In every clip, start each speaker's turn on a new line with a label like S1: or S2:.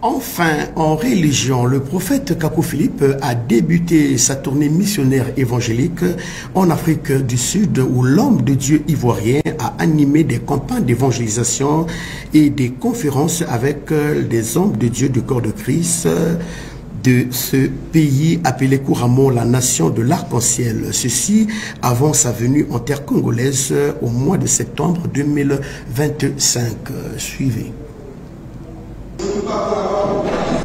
S1: Enfin, en religion, le prophète Kakou Philippe a débuté sa tournée missionnaire évangélique en Afrique du Sud où l'homme de Dieu ivoirien a animé des campagnes d'évangélisation et des conférences avec des hommes de Dieu du corps de Christ de ce pays appelé couramment la nation de l'arc-en-ciel. Ceci avant sa venue en terre congolaise au mois de septembre 2025. Suivez.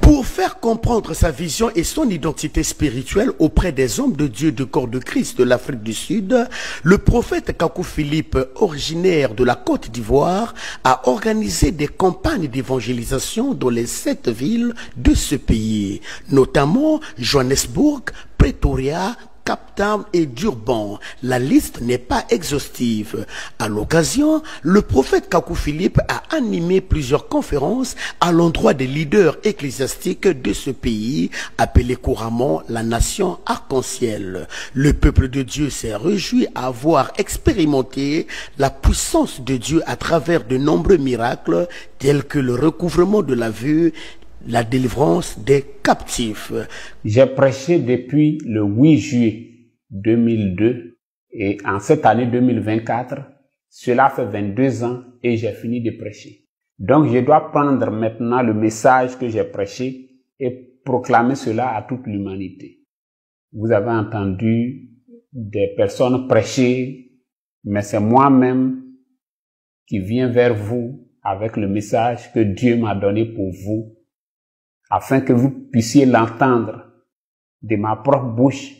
S1: Pour faire comprendre sa vision et son identité spirituelle auprès des hommes de Dieu du corps de Christ de l'Afrique du Sud, le prophète Kakou Philippe, originaire de la Côte d'Ivoire, a organisé des campagnes d'évangélisation dans les 7 villes de ce pays, notamment Johannesburg, Pretoria, Cape Town et Durban. La liste n'est pas exhaustive. À l'occasion, le prophète Kakou Philippe a animé plusieurs conférences à l'endroit des leaders ecclésiastiques de ce pays, appelé couramment la nation arc-en-ciel. Le peuple de Dieu s'est réjoui à avoir expérimenté la puissance de Dieu à travers de nombreux miracles tels que le recouvrement de la vue, la délivrance des captifs.
S2: J'ai prêché depuis le 8 juillet 2002 et en cette année 2024, cela fait 22 ans et j'ai fini de prêcher. Donc je dois prendre maintenant le message que j'ai prêché et proclamer cela à toute l'humanité. Vous avez entendu des personnes prêcher, mais c'est moi-même qui viens vers vous avec le message que Dieu m'a donné pour vous, afin que vous puissiez l'entendre de ma propre bouche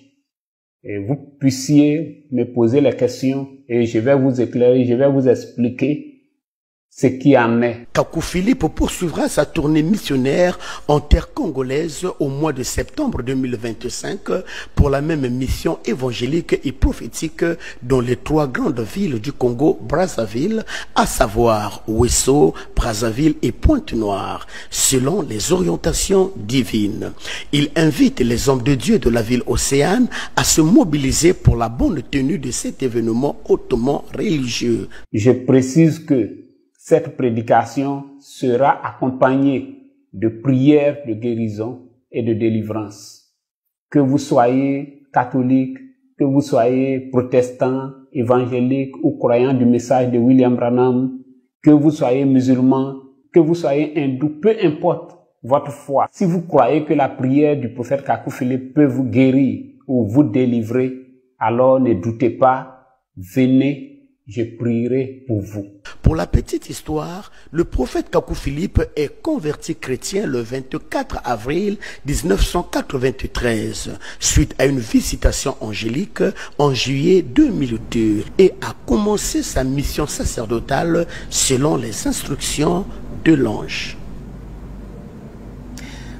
S2: et vous puissiez me poser les questions et je vais vous éclairer, je vais vous expliquer ce qui en est.
S1: Kakou Philippe poursuivra sa tournée missionnaire en terre congolaise au mois de septembre 2025 pour la même mission évangélique et prophétique dans les 3 grandes villes du Congo, Brazzaville, à savoir Ouesso, Brazzaville et Pointe-Noire, selon les orientations divines. Il invite les hommes de Dieu de la ville océane à se mobiliser pour la bonne tenue de cet événement hautement religieux.
S2: Je précise que cette prédication sera accompagnée de prières de guérison et de délivrance. Que vous soyez catholique, que vous soyez protestant, évangélique ou croyant du message de William Branham, que vous soyez musulman, que vous soyez hindou, peu importe votre foi. Si vous croyez que la prière du prophète Kakou Philippe peut vous guérir ou vous délivrer, alors ne doutez pas, venez. Je prierai pour vous.
S1: Pour la petite histoire, le prophète Kakou Philippe est converti chrétien le 24 avril 1993, suite à une visitation angélique en juillet 2002 et a commencé sa mission sacerdotale selon les instructions de l'ange.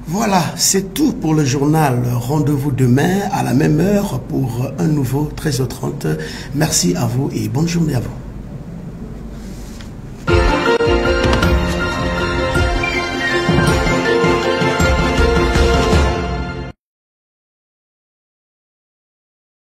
S1: Voilà, c'est tout pour le journal. Rendez-vous demain à la même heure pour un nouveau 13h30. Merci à vous et bonne journée à vous.